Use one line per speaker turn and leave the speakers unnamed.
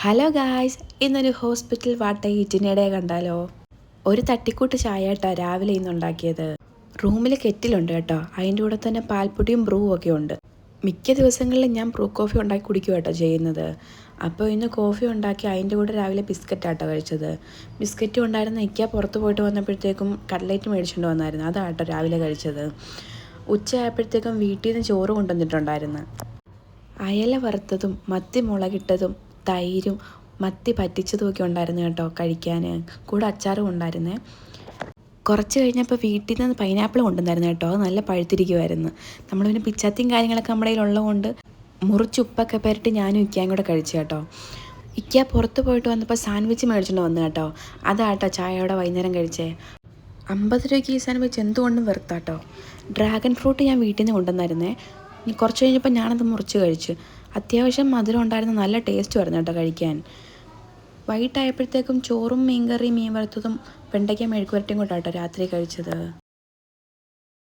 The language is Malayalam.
ഹലോ ഗായ്സ്, ഇന്നൊരു ഹോസ്പിറ്റൽ വാട്ട ഈറ്റിനിടെ കണ്ടാലോ. ഒരു തട്ടിക്കൂട്ട് ചായ കേട്ടോ രാവിലെ ഇന്നുണ്ടാക്കിയത്. റൂമിൽ കെറ്റിലുണ്ട് കേട്ടോ, അതിൻ്റെ കൂടെ തന്നെ പാൽപ്പൊടിയും ബ്രൂവും ഒക്കെ ഉണ്ട്. മിക്ക ദിവസങ്ങളിലും ഞാൻ ബ്രൂ കോഫി ഉണ്ടാക്കി കുടിക്കുക കേട്ടോ ചെയ്യുന്നത്. അപ്പോൾ ഇന്ന് കോഫി ഉണ്ടാക്കി അതിൻ്റെ കൂടെ രാവിലെ ബിസ്ക്കറ്റാട്ടോ കഴിച്ചത്. ബിസ്ക്കറ്റും ഉണ്ടായിരുന്നു. ഇക്ക പുറത്ത് പോയിട്ട് വന്നപ്പോഴത്തേക്കും കട്ട്ലേറ്റ് മേടിച്ചുകൊണ്ട് വന്നായിരുന്നു, അതാട്ടോ രാവിലെ കഴിച്ചത്. ഉച്ചയായപ്പോഴത്തേക്കും വീട്ടിൽ നിന്ന് ചോറ് കൊണ്ടുവന്നിട്ടുണ്ടായിരുന്നു. അയല വറുത്തതും മത്തി മുളകിട്ടതും തൈരും മത്തി പറ്റിച്ചതും ഒക്കെ ഉണ്ടായിരുന്നു കേട്ടോ കഴിക്കാൻ. കൂടെ അച്ചാറും ഉണ്ടായിരുന്നേ. കുറച്ച് കഴിഞ്ഞപ്പോൾ വീട്ടിൽ നിന്ന് പൈനാപ്പിൾ കൊണ്ടുവന്നായിരുന്നു കേട്ടോ, അത് നല്ല പഴുത്തിരിക്കുമായിരുന്നു. നമ്മൾ പിന്നെ പിച്ചാത്തിയും കാര്യങ്ങളൊക്കെ നമ്മുടെ കയ്യിലുള്ളതുകൊണ്ട് മുറിച്ച് ഉപ്പൊക്കെ പുരട്ടി ഞാനും ഇക്കയും കൂടെ കഴിച്ചു കേട്ടോ. ഇക്ക പുറത്ത് പോയിട്ട് വന്നപ്പോൾ സാൻഡ്വിച്ച് മേടിച്ചുകൊണ്ട് വന്നു കേട്ടോ, അതാട്ടോ ചായയോടെ വൈകുന്നേരം കഴിച്ചേ. 50 രൂപയ്ക്ക് ഈ സാൻഡ്വിച്ച് എന്തുകൊണ്ടും വെറുത്താട്ടോ. ഡ്രാഗൺ ഫ്രൂട്ട് ഞാൻ വീട്ടിൽ നിന്ന് കൊണ്ടുവന്നായിരുന്നേ. കുറച്ച് കഴിഞ്ഞപ്പോൾ ഞാനത് മുറിച്ച് കഴിച്ചു. അത്യാവശ്യം മധുരം ഉണ്ടായിരുന്നു, നല്ല ടേസ്റ്റ് വരുന്നു കേട്ടോ കഴിക്കാൻ. വൈകിട്ടായപ്പോഴത്തേക്കും ചോറും മീൻകറിയും മീൻ വറുത്തതും വെണ്ടയ്ക്ക മെഴുക്കുവരട്ടിയും കൊണ്ടാട്ടോ രാത്രി കഴിച്ചത്.